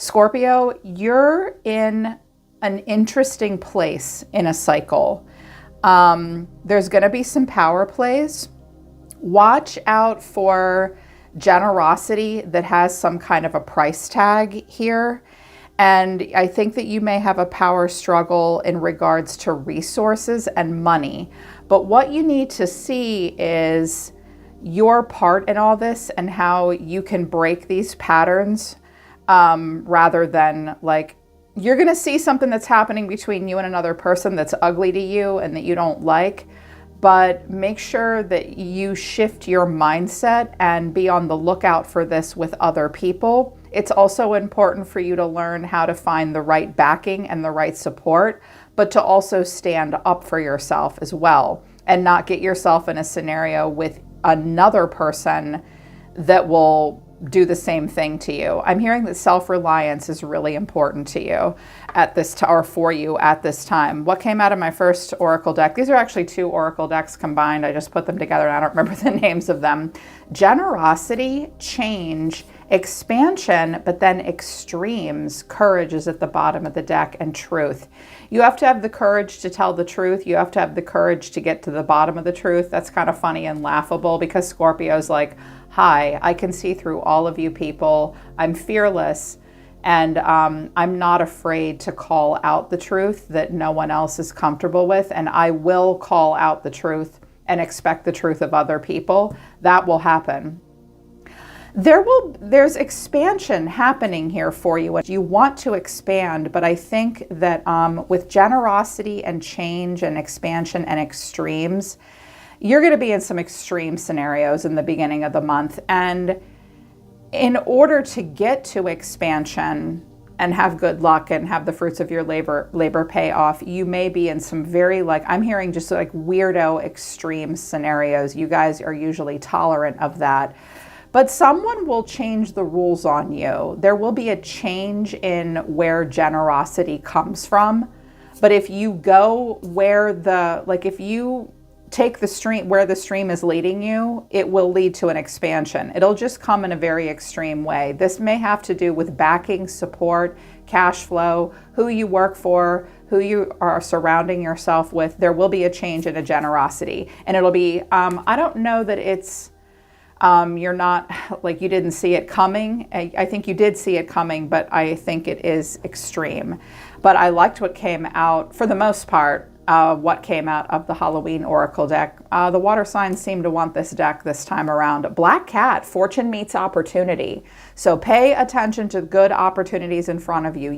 Scorpio, you're in an interesting place in a cycle. There's going to be some power plays. Watch out for generosity that has some kind of a price tag here. And I think that you may have a power struggle in regards to resources and money. But what you need to see is your part in all this and how you can break these patterns, rather than like, you're going to see something that's happening between you and another person that's ugly to you and that you don't like. But make sure that you shift your mindset and be on the lookout for this with other people. It's also important for you to learn how to find the right backing and the right support, but to also stand up for yourself as well and not get yourself in a scenario with another person that will do the same thing to you. I'm hearing that self-reliance is really important to you at this or for you at this time. What came out of my first oracle deck? These are actually two oracle decks combined. I just put them together and I don't remember the names of them. Generosity, change, expansion, but then extremes. Courage is at the bottom of the deck, and truth. You have to have the courage to tell the truth. You have to have the courage to get to the bottom of the truth. That's kind of funny and laughable because Scorpio's like, hi, I can see through all of you people. I'm fearless, and I'm not afraid to call out the truth that no one else is comfortable with, and I will call out the truth and expect the truth of other people. That will happen. There's expansion happening here for you. You want to expand, but I think that with generosity and change and expansion and extremes, you're going to be in some extreme scenarios in the beginning of the month. And in order to get to expansion and have good luck and have the fruits of your labor pay off, you may be in some very, like, I'm hearing just like weirdo extreme scenarios. You guys are usually tolerant of that. But someone will change the rules on you. There will be a change in where generosity comes from. But if you go where if you take the stream where the stream is leading you, it will lead to an expansion. It'll just come in a very extreme way. This may have to do with backing, support, cash flow, who you work for, who you are surrounding yourself with. There will be a change in a generosity. And it'll be, I don't know that it's, you're not, like, you didn't see it coming. I think you did see it coming, but I think it is extreme. But I liked what came out, for the most part, what came out of the Halloween Oracle deck. The water signs seem to want this deck this time around. Black Cat, fortune meets opportunity. So pay attention to good opportunities in front of you.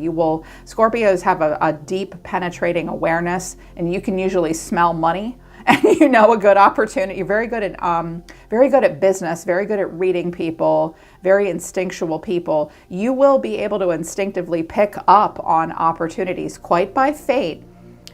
Scorpios have a deep penetrating awareness, and you can usually smell money. And you know a good opportunity. You're very good at business, very good at reading people, very instinctual people. You will be able to instinctively pick up on opportunities quite by fate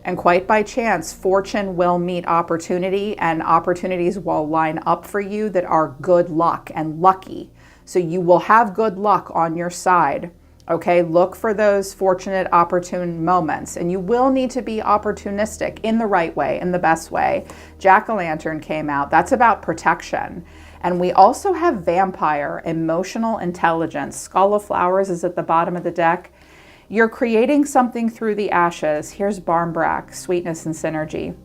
and quite by chance. Fortune will meet opportunity, and opportunities will line up for you that are good luck and lucky. So you will have good luck on your side. Okay, look for those fortunate, opportune moments, and you will need to be opportunistic in the right way, in the best way. Jack-o'-lantern came out. That's about protection. And we also have vampire, emotional intelligence. Skull of Flowers is at the bottom of the deck. You're creating something through the ashes. Here's Barmbrack, sweetness and synergy.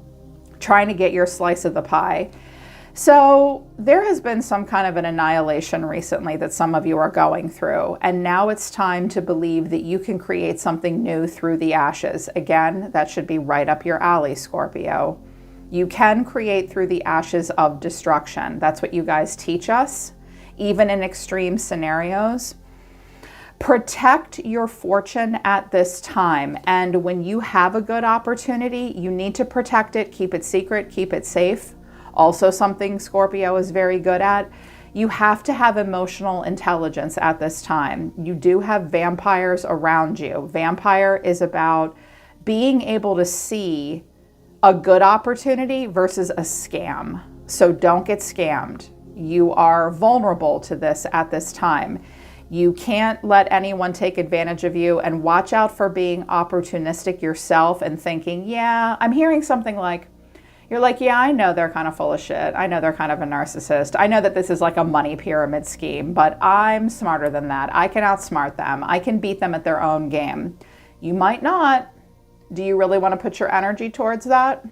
Trying to get your slice of the pie. So there has been some kind of an annihilation recently that some of you are going through, and now it's time to believe that you can create something new through the ashes. Again, that should be right up your alley, Scorpio. You can create through the ashes of destruction. That's what you guys teach us, even in extreme scenarios. Protect your fortune at this time, and when you have a good opportunity, you need to protect it, keep it secret, keep it safe. Also something Scorpio is very good at. You have to have emotional intelligence at this time. You do have vampires around you. Vampire is about being able to see a good opportunity versus a scam. So don't get scammed. You are vulnerable to this at this time. You can't let anyone take advantage of you, and watch out for being opportunistic yourself and thinking, yeah, I'm hearing something like, You're like, yeah, I know they're kind of full of shit. I know they're kind of a narcissist. I know that this is like a money pyramid scheme, but I'm smarter than that. I can outsmart them. I can beat them at their own game. You might not. Do you really want to put your energy towards that?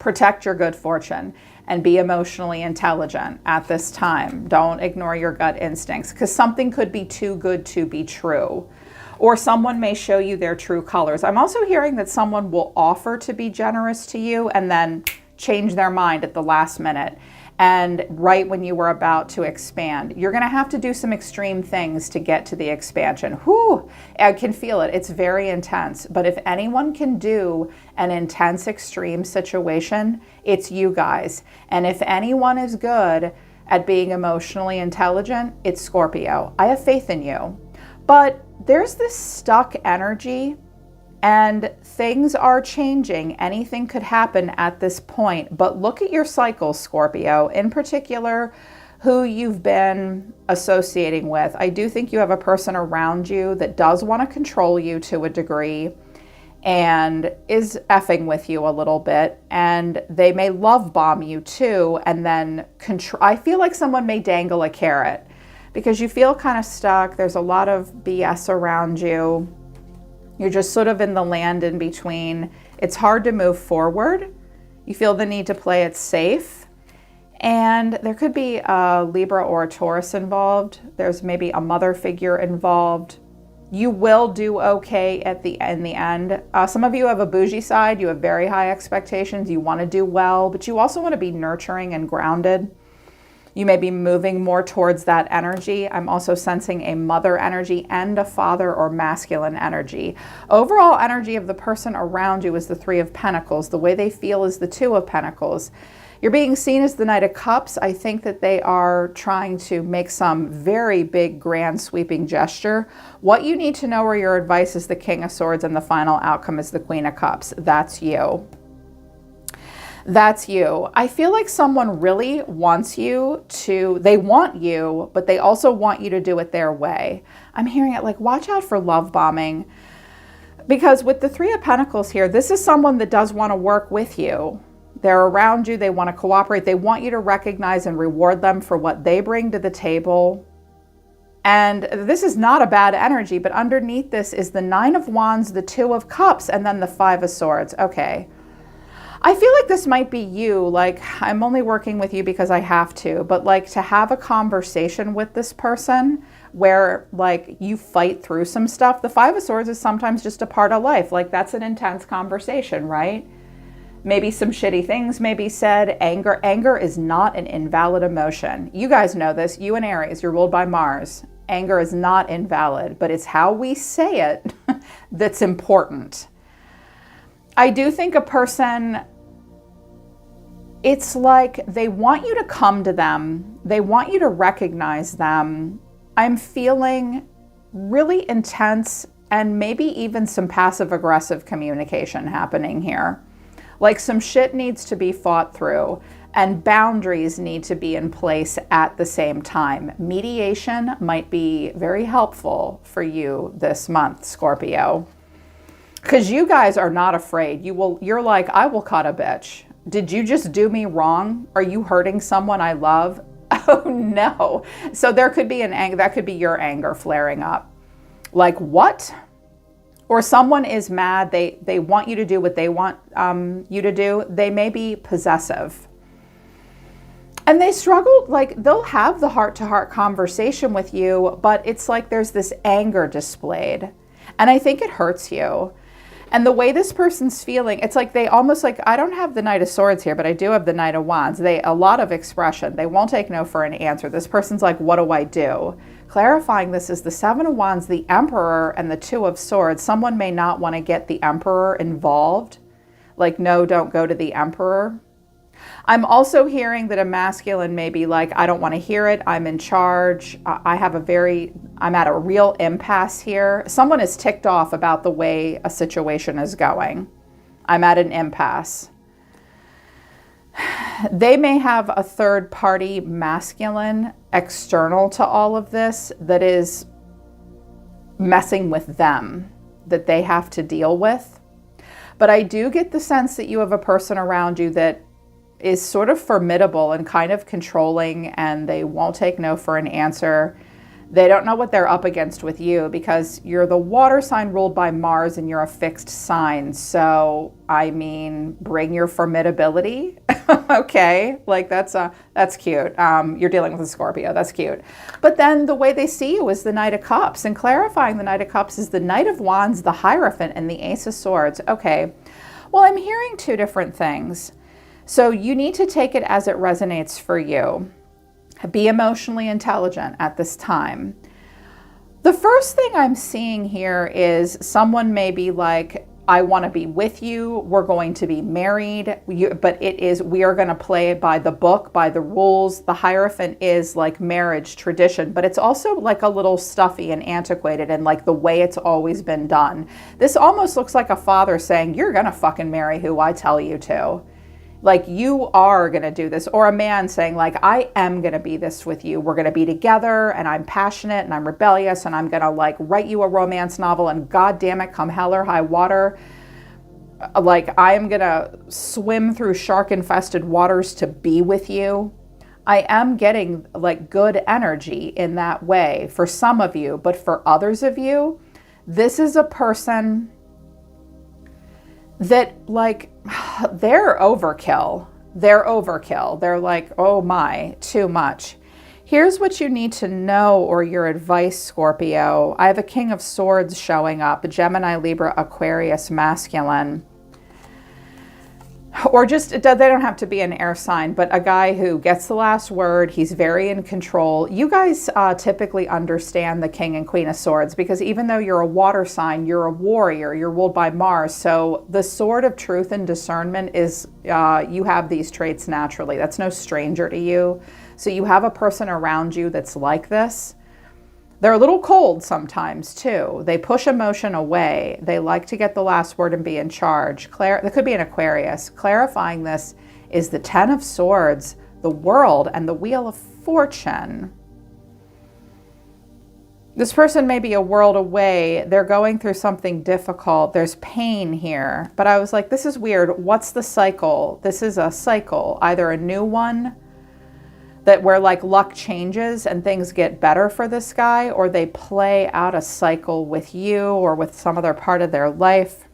Protect your good fortune and be emotionally intelligent at this time. Don't ignore your gut instincts, because something could be too good to be true. Or someone may show you their true colors. I'm also hearing that someone will offer to be generous to you and then change their mind at the last minute. And right when you were about to expand, you're going to have to do some extreme things to get to the expansion. Whew, I can feel it. It's very intense. But if anyone can do an intense, extreme situation, it's you guys. And if anyone is good at being emotionally intelligent, it's Scorpio. I have faith in you. But there's this stuck energy and things are changing. Anything could happen at this point. But look at your cycle, Scorpio, in particular, who you've been associating with. I do think you have a person around you that does want to control you to a degree and is effing with you a little bit. And they may love bomb you too. And then I feel like someone may dangle a carrot, because you feel kind of stuck. There's a lot of BS around you. You're just sort of in the land in between. It's hard to move forward. You feel the need to play it safe. And there could be a Libra or a Taurus involved. There's maybe a mother figure involved. You will do okay in the end. Some of you have a bougie side. You have very high expectations. You want to do well, but you also want to be nurturing and grounded. You may be moving more towards that energy. I'm also sensing a mother energy and a father or masculine energy. Overall energy of the person around you is the Three of Pentacles. The way they feel is the Two of Pentacles. You're being seen as the Knight of Cups. I think that they are trying to make some very big, grand, sweeping gesture. What you need to know, or your advice, is the King of Swords, and the final outcome is the Queen of Cups. That's you. That's you. I feel like someone really wants you to, they want you, but they also want you to do it their way. I'm hearing it like, watch out for love bombing. Because with the Three of Pentacles here, this is someone that does want to work with you. They're around you. They want to cooperate. They want you to recognize and reward them for what they bring to the table. And this is not a bad energy, but underneath this is the Nine of Wands, the Two of Cups, and then the Five of Swords. Okay. I feel like this might be you, like I'm only working with you because I have to, but like to have a conversation with this person where like you fight through some stuff. The Five of Swords is sometimes just a part of life. Like that's an intense conversation, right? Maybe some shitty things may be said. Anger is not an invalid emotion. You guys know this. You and Aries, you're ruled by Mars. Anger is not invalid, but it's how we say it that's important. I do think a person, it's like they want you to come to them. They want you to recognize them. I'm feeling really intense and maybe even some passive-aggressive communication happening here. Like some shit needs to be fought through and boundaries need to be in place at the same time. Mediation might be very helpful for you this month, Scorpio. Because you guys are not afraid. You're like, I will cut a bitch. Did you just do me wrong? Are you hurting someone I love? Oh no. So there could be that could be your anger flaring up. Like what? Or someone is mad. They want you to do what they want you to do. They may be possessive. And they struggle, like they'll have the heart-to-heart conversation with you, but it's like there's this anger displayed. And I think it hurts you. And the way this person's feeling, it's like they almost like, I don't have the Knight of Swords here, but I do have the Knight of Wands. A lot of expression. They won't take no for an answer. This person's like, what do I do? Clarifying this is the Seven of Wands, the Emperor, and the Two of Swords. Someone may not want to get the Emperor involved. Like, no, don't go to the Emperor. I'm also hearing that a masculine may be like, I don't want to hear it. I'm in charge. I'm at a real impasse here. Someone is ticked off about the way a situation is going. I'm at an impasse. They may have a third party masculine external to all of this that is messing with them, that they have to deal with. But I do get the sense that you have a person around you that is sort of formidable and kind of controlling, and they won't take no for an answer. They don't know what they're up against with you because you're the water sign ruled by Mars and you're a fixed sign. So, I mean, bring your formidability. Okay, like that's cute. You're dealing with a Scorpio. That's cute. But then the way they see you is the Knight of Cups. And clarifying the Knight of Cups is the Knight of Wands, the Hierophant, and the Ace of Swords. Okay, well, I'm hearing two different things. So you need to take it as it resonates for you. Be emotionally intelligent at this time. The first thing I'm seeing here is someone may be like, I want to be with you. We're going to be married. But we are going to play by the book, by the rules. The Hierophant is like marriage tradition, but it's also like a little stuffy and antiquated and like the way it's always been done. This almost looks like a father saying, you're going to fucking marry who I tell you to. Like, you are going to do this. Or a man saying, like, I am going to be this with you. We're going to be together, and I'm passionate, and I'm rebellious, and I'm going to, like, write you a romance novel, and God damn it, come hell or high water. Like, I am going to swim through shark-infested waters to be with you. I am getting, like, good energy in that way for some of you. But for others of you, this is a person that, like, they're overkill. They're overkill. They're like, oh my, too much. Here's what you need to know, or your advice, Scorpio. I have a King of Swords showing up, Gemini, Libra, Aquarius, masculine. Or just, they don't have to be an air sign, but a guy who gets the last word. He's very in control. You guys typically understand the King and Queen of Swords because even though you're a water sign, you're a warrior. You're ruled by Mars. So the sword of truth and discernment is, you have these traits naturally. That's no stranger to you. So you have a person around you that's like this. They're a little cold sometimes too. They push emotion away. They like to get the last word and be in charge. That could be an Aquarius. Clarifying this is the Ten of Swords, the World, and the Wheel of Fortune. This person may be a world away. They're going through something difficult. There's pain here. But I was like, this is weird. What's the cycle? This is a cycle, either a new one that where like luck changes and things get better for this guy, or they play out a cycle with you or with some other part of their life.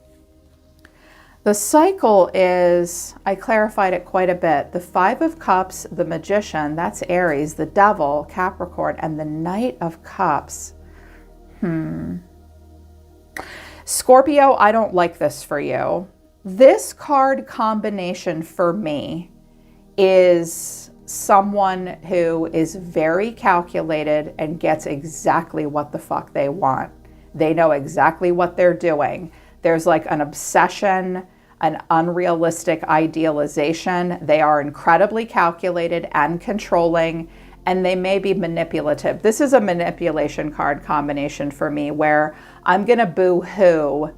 The cycle is, I clarified it quite a bit. The Five of Cups, the Magician, that's Aries, the Devil, Capricorn, and the Knight of Cups. Scorpio, I don't like this for you. This card combination for me is someone who is very calculated and gets exactly what the fuck they want. They know exactly what they're doing. There's like an obsession, an unrealistic idealization. They are incredibly calculated and controlling, and they may be manipulative. This is a manipulation card combination for me where I'm gonna boo-hoo,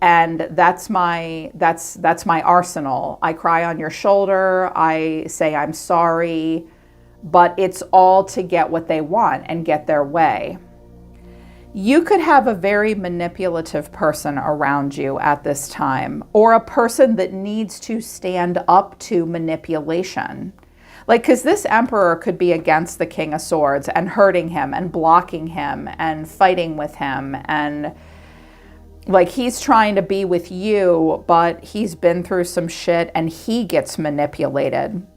and that's my arsenal. I cry on your shoulder, I say I'm sorry, but it's all to get what they want and get their way. You could have a very manipulative person around you at this time, or a person that needs to stand up to manipulation. Like, because this Emperor could be against the King of Swords and hurting him and blocking him and fighting with him, and like he's trying to be with you, but he's been through some shit and he gets manipulated.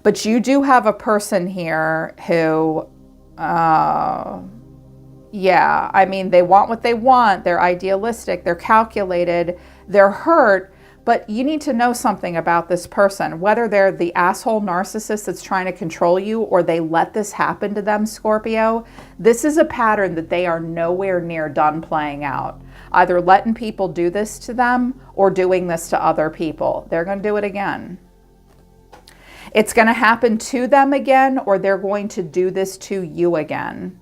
But you do have a person here who, yeah, I mean, they want what they want. They're idealistic. They're calculated. They're hurt. But you need to know something about this person, whether they're the asshole narcissist that's trying to control you or they let this happen to them, Scorpio. This is a pattern that they are nowhere near done playing out. Either letting people do this to them or doing this to other people. They're going to do it again. It's going to happen to them again, or they're going to do this to you again.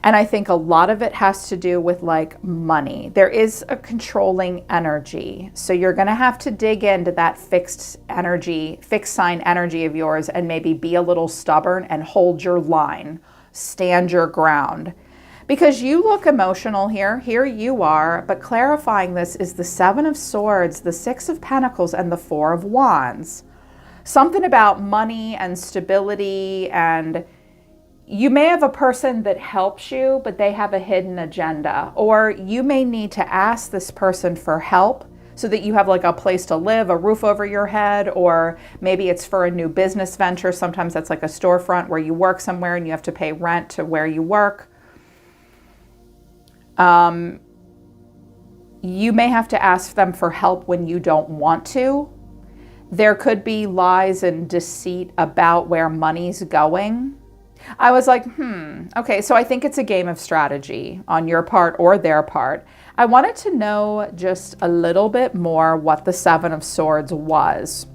And I think a lot of it has to do with like money. There is a controlling energy. So you're going to have to dig into that fixed sign energy of yours and maybe be a little stubborn and hold your line, stand your ground. Because you look emotional here. Here you are. But clarifying this is the Seven of Swords, the Six of Pentacles, and the Four of Wands. Something about money and stability, and you may have a person that helps you, but they have a hidden agenda. Or you may need to ask this person for help so that you have like a place to live, a roof over your head, or maybe it's for a new business venture. Sometimes that's like a storefront where you work somewhere and you have to pay rent to where you work. You may have to ask them for help when you don't want to. There could be lies and deceit about where money's going. I was like, okay, so I think it's a game of strategy on your part or their part. I wanted to know just a little bit more what the Seven of Swords was,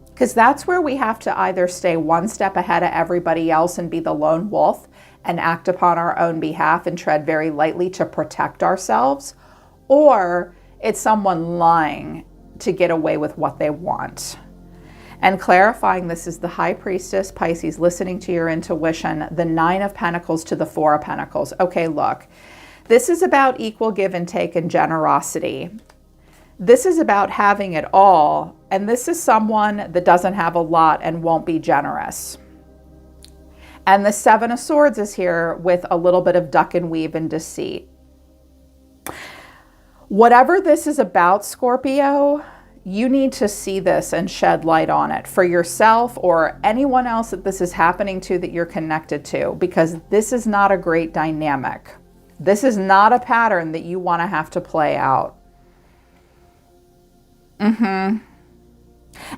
because that's where we have to either stay one step ahead of everybody else and be the lone wolf and act upon our own behalf and tread very lightly to protect ourselves, or it's someone lying to get away with what they want. And clarifying this is the High Priestess, Pisces, listening to your intuition, the Nine of Pentacles to the Four of Pentacles. Okay, look, this is about equal give and take and generosity. This is about having it all, and this is someone that doesn't have a lot and won't be generous. And the Seven of Swords is here with a little bit of duck and weave and deceit. Whatever this is about, Scorpio, you need to see this and shed light on it for yourself or anyone else that this is happening to that you're connected to, because this is not a great dynamic. This is not a pattern that you want to have to play out.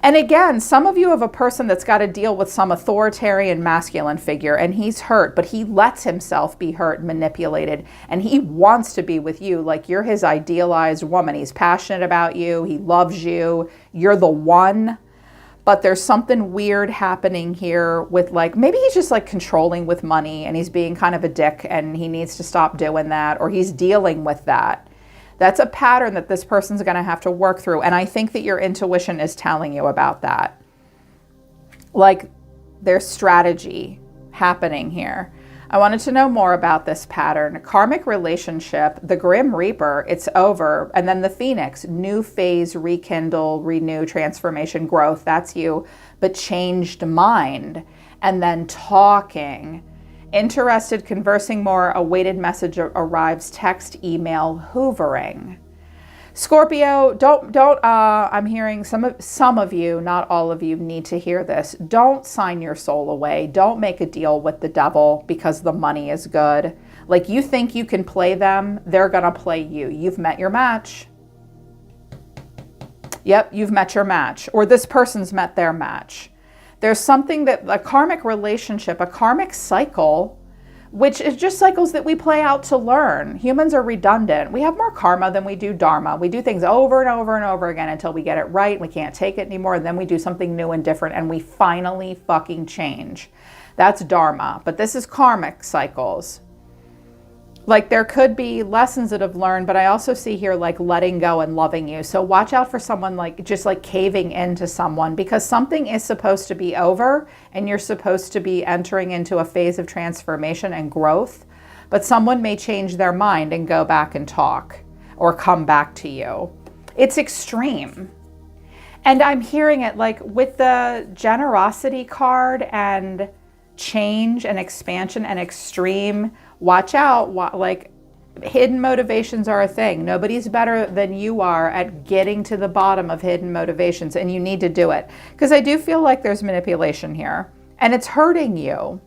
And again, some of you have a person that's got to deal with some authoritarian masculine figure, and he's hurt, but he lets himself be hurt and manipulated, and he wants to be with you like you're his idealized woman. He's passionate about you. He loves you. You're the one. But there's something weird happening here with, like, maybe he's just like controlling with money and he's being kind of a dick and he needs to stop doing that, or he's dealing with that. That's a pattern that this person's going to have to work through. And I think that your intuition is telling you about that. Like, there's strategy happening here. I wanted to know more about this pattern. Karmic relationship, the Grim Reaper, it's over. And then the Phoenix, new phase, rekindle, renew, transformation, growth. That's you. But changed mind. And then talking. Interested, conversing more, awaited message arrives, text, email, hoovering. Scorpio, I'm hearing some of you, not all of you, need to hear this. Don't sign your soul away. Don't make a deal with the devil because the money is good. Like, you think you can play them, they're gonna play you. You've met your match. Yep, you've met your match, or this person's met their match. There's something that a karmic relationship, a karmic cycle, which is just cycles that we play out to learn. Humans are redundant. We have more karma than we do dharma. We do things over and over and over again until we get it right. We can't take it anymore. And then we do something new and different and we finally fucking change. That's dharma. But this is karmic cycles. Like, there could be lessons that have learned, but I also see here like letting go and loving you. So watch out for someone like just like caving into someone, because something is supposed to be over and you're supposed to be entering into a phase of transformation and growth, but someone may change their mind and go back and talk or come back to you. It's extreme. And I'm hearing it like with the generosity card and change and expansion and extreme. Watch out, like, hidden motivations are a thing. Nobody's better than you are at getting to the bottom of hidden motivations, and you need to do it. Because I do feel like there's manipulation here, and it's hurting you.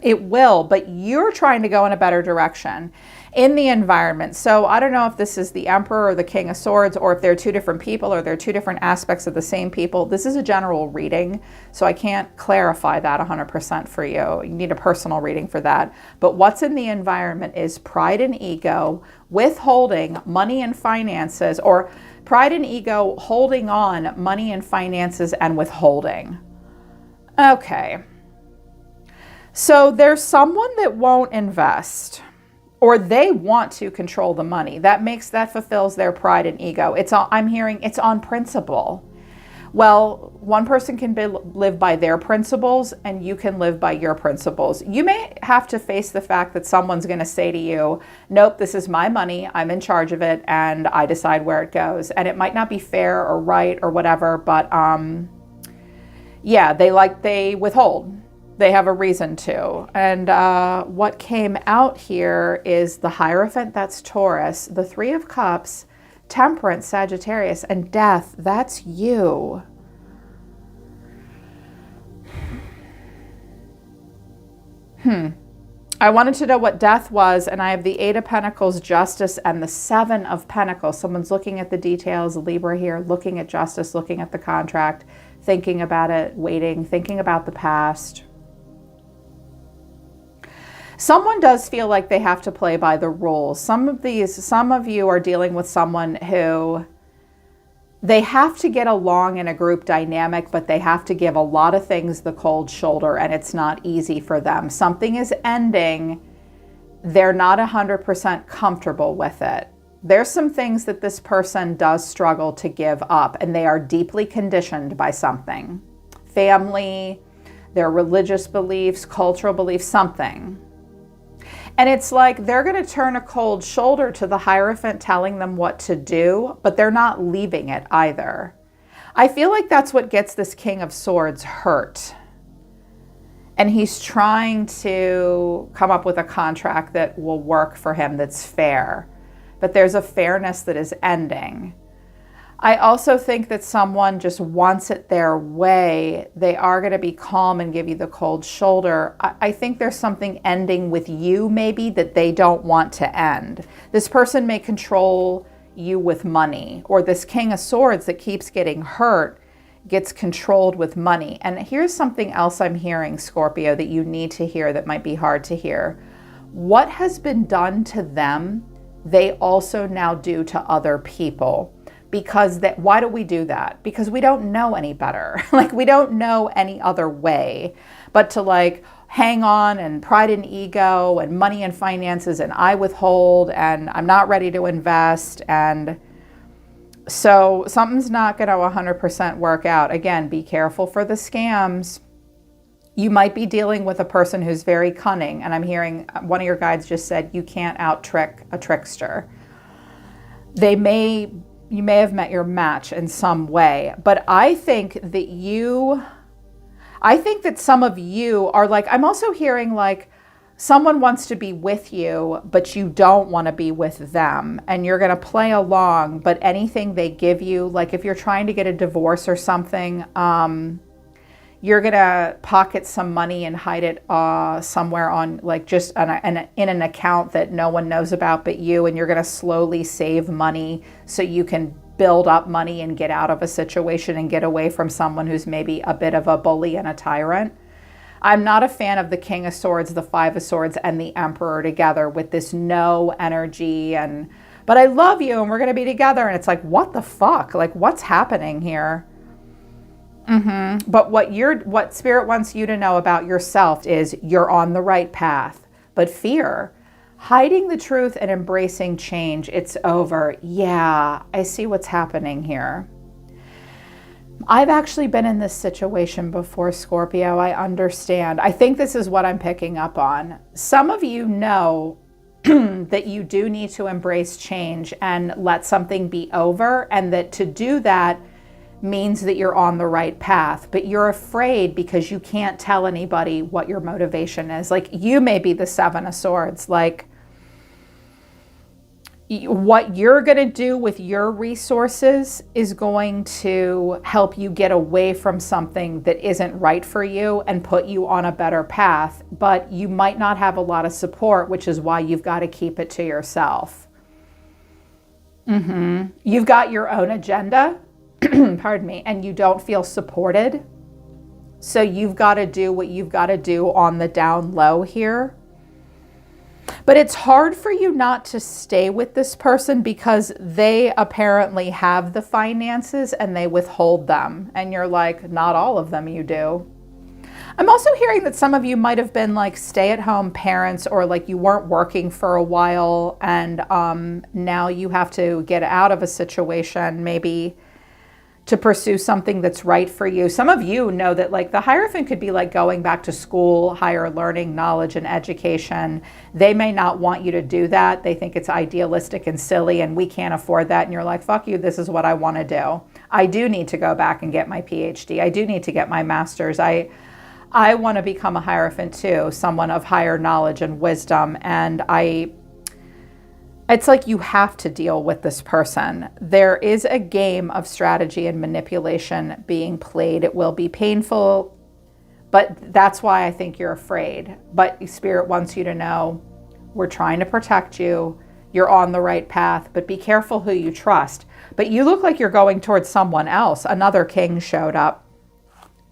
It will, but you're trying to go in a better direction in the environment. So I don't know if this is the Emperor or the King of Swords, or if they're two different people, or they're two different aspects of the same people. This is a general reading, so I can't clarify that 100% for you. You need a personal reading for that. But what's in the environment is pride and ego, withholding money and finances, or pride and ego holding on money and finances and withholding. Okay. So there's someone that won't invest, or they want to control the money. That fulfills their pride and ego. I'm hearing it's on principle. Well, one person can live by their principles and you can live by your principles. You may have to face the fact that someone's going to say to you, nope, this is my money, I'm in charge of it, and I decide where it goes. And it might not be fair or right or whatever, but yeah, they withhold. They have a reason to. And what came out here is the Hierophant, that's Taurus, the Three of Cups, Temperance, Sagittarius, and Death, that's you. I wanted to know what Death was, and I have the Eight of Pentacles, Justice, and the Seven of Pentacles. Someone's looking at the details, Libra here, looking at justice, looking at the contract, thinking about it, waiting, thinking about the past. Someone does feel like they have to play by the rules. Some of you are dealing with someone who they have to get along in a group dynamic, but they have to give a lot of things the cold shoulder, and it's not easy for them. Something is ending. They're not 100% comfortable with it. There's some things that this person does struggle to give up, and they are deeply conditioned by something. Family, their religious beliefs, cultural beliefs, something. And it's like they're going to turn a cold shoulder to the Hierophant telling them what to do, but they're not leaving it either. I feel like that's what gets this King of Swords hurt. And he's trying to come up with a contract that will work for him, that's fair. But there's a fairness that is ending. I also think that someone just wants it their way. They are going to be calm and give you the cold shoulder. I think there's something ending with you maybe that they don't want to end. This person may control you with money, or this King of Swords that keeps getting hurt gets controlled with money. And here's something else I'm hearing, Scorpio, that you need to hear that might be hard to hear. What has been done to them, they also now do to other people. Because why do we do that? Because we don't know any better. Like, we don't know any other way but to like hang on, and pride and ego and money and finances, and I withhold, and I'm not ready to invest. And so something's not going to 100% work out. Again, be careful for the scams. You might be dealing with a person who's very cunning. And I'm hearing one of your guides just said, you can't out-trick a trickster. You may have met your match in some way, but I think that some of you are like, I'm also hearing like someone wants to be with you, but you don't want to be with them, and you're going to play along, but anything they give you, like if you're trying to get a divorce or something, you're going to pocket some money and hide it somewhere on like just in an account that no one knows about but you, and you're going to slowly save money so you can build up money and get out of a situation and get away from someone who's maybe a bit of a bully and a tyrant. I'm not a fan of the King of Swords, the Five of Swords, and the Emperor together with this no energy, but I love you and we're going to be together. And it's like, what the fuck? Like, what's happening here? But what Spirit wants you to know about yourself is you're on the right path. But fear, hiding the truth and embracing change, it's over. Yeah, I see what's happening here. I've actually been in this situation before, Scorpio. I understand. I think this is what I'm picking up on. Some of you know that you do need to embrace change and let something be over, and that to do that means that you're on the right path, but you're afraid because you can't tell anybody what your motivation is. Like, you may be the Seven of Swords. Like, what you're going to do with your resources is going to help you get away from something that isn't right for you and put you on a better path, but you might not have a lot of support, which is why you've got to keep it to yourself. You've got your own agenda, pardon me, and you don't feel supported. So you've got to do what you've got to do on the down low here. But it's hard for you not to stay with this person because they apparently have the finances and they withhold them. And you're like, not all of them you do. I'm also hearing that some of you might have been like stay-at-home parents, or like you weren't working for a while and now you have to get out of a situation. Maybe to pursue something that's right for you. Some of you know that like the Hierophant could be like going back to school, higher learning, knowledge, and education. They may not want you to do that. They think it's idealistic and silly and we can't afford that. And you're like, fuck you, this is what I want to do. I do need to go back and get my PhD. I do need to get my master's. I want to become a Hierophant too, someone of higher knowledge and wisdom. And it's like you have to deal with this person. There is a game of strategy and manipulation being played. It will be painful, but that's why I think you're afraid. But Spirit wants you to know, we're trying to protect you. You're on the right path, but be careful who you trust. But you look like you're going towards someone else. Another king showed up.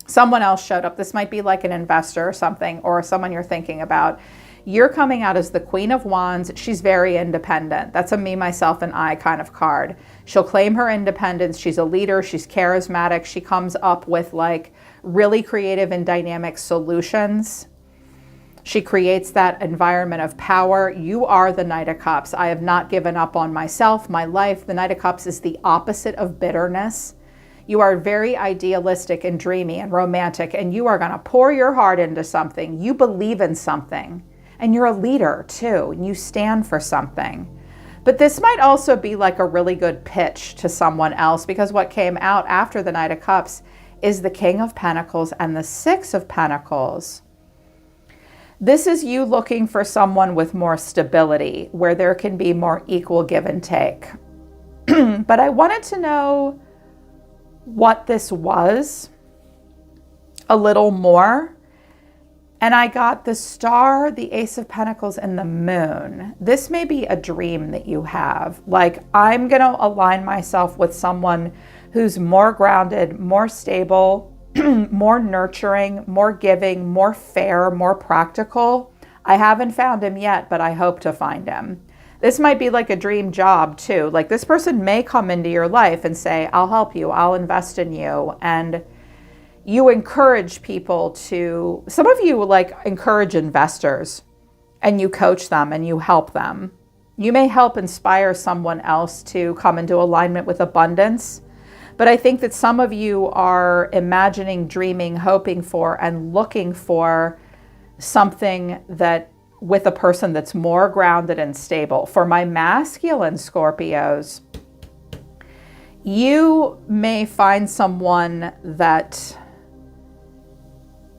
Someone else showed up. This might be like an investor or something, or someone you're thinking about. You're coming out as the Queen of Wands. She's very independent. That's a me, myself, and I kind of card. She'll claim her independence. She's a leader. She's charismatic. She comes up with like really creative and dynamic solutions. She creates that environment of power. You are the Knight of Cups. I have not given up on myself, my life. The Knight of Cups is the opposite of bitterness. You are very idealistic and dreamy and romantic, and you are going to pour your heart into something. You believe in something. And you're a leader too, and you stand for something. But this might also be like a really good pitch to someone else, because what came out after the Knight of Cups is the King of Pentacles and the Six of Pentacles. This is you looking for someone with more stability, where there can be more equal give and take. But I wanted to know what this was a little more. And I got the Star, the Ace of Pentacles, and the Moon. This may be a dream that you have. Like, I'm going to align myself with someone who's more grounded, more stable, more nurturing, more giving, more fair, more practical. I haven't found him yet, but I hope to find him. This might be like a dream job too. Like, this person may come into your life and say, I'll help you, I'll invest in you. And you encourage people to, some of you like encourage investors and you coach them and you help them. You may help inspire someone else to come into alignment with abundance. But I think that some of you are imagining, dreaming, hoping for, and looking for something that with a person that's more grounded and stable. For my masculine Scorpios, you may find someone that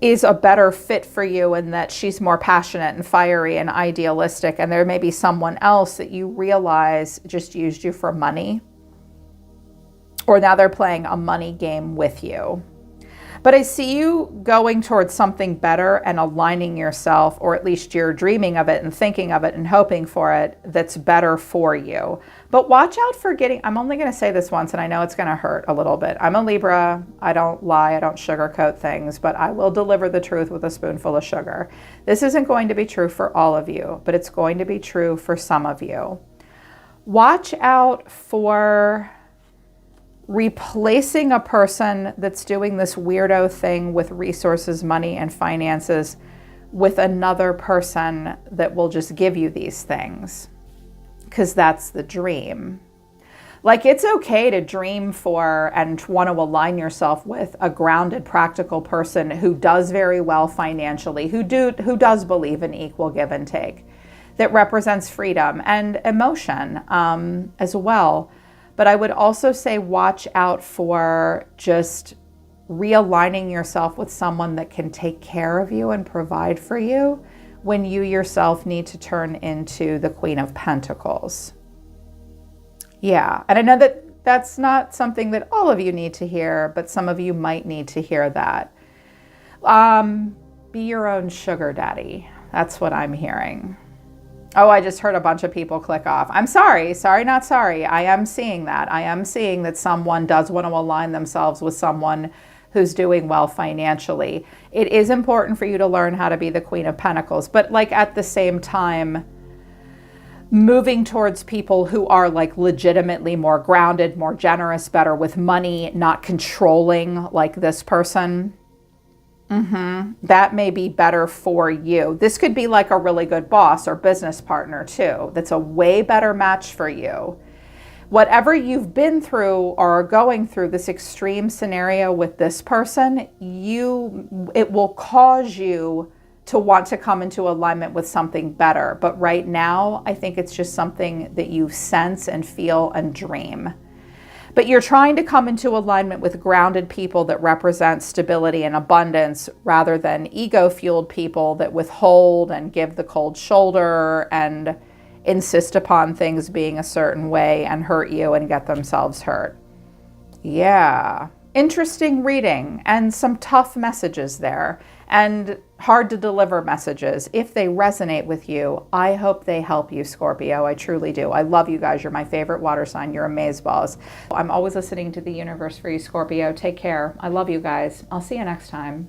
is a better fit for you, and that she's more passionate and fiery and idealistic, and there may be someone else that you realize just used you for money, or now they're playing a money game with you. But I see you going towards something better and aligning yourself, or at least you're dreaming of it and thinking of it and hoping for it, that's better for you. But watch out for getting, I'm only going to say this once, and I know it's going to hurt a little bit. I'm a Libra. I don't lie. I don't sugarcoat things, but I will deliver the truth with a spoonful of sugar. This isn't going to be true for all of you, but it's going to be true for some of you. Watch out for replacing a person that's doing this weirdo thing with resources, money, and finances with another person that will just give you these things, because that's the dream. Like, it's okay to dream for and want to align yourself with a grounded, practical person who does very well financially, who does believe in equal give and take, that represents freedom and emotion as well. But I would also say watch out for just realigning yourself with someone that can take care of you and provide for you when you yourself need to turn into the Queen of Pentacles. Yeah, and I know that that's not something that all of you need to hear, but some of you might need to hear that. Be your own sugar daddy. That's what I'm hearing. Oh, I just heard a bunch of people click off. I'm sorry, not sorry. I am seeing that. I am seeing that someone does want to align themselves with someone who's doing well financially. It is important for you to learn how to be the Queen of Pentacles, but like at the same time, moving towards people who are like legitimately more grounded, more generous, better with money, not controlling like this person. That may be better for you. This could be like a really good boss or business partner too. That's a way better match for you. whatever you've been through or are going through, this extreme scenario with this person, it will cause you to want to come into alignment with something better. But right now, I think it's just something that you sense and feel and dream. But you're trying to come into alignment with grounded people that represent stability and abundance rather than ego-fueled people that withhold and give the cold shoulder and insist upon things being a certain way and hurt you and get themselves hurt. Yeah, interesting reading and some tough messages there and hard to deliver messages. If they resonate with you, I hope they help you, Scorpio. I truly do. I love you guys. You're my favorite water sign. You're amazeballs. I'm always listening to the universe for you, Scorpio. Take care. I love you guys. I'll see you next time.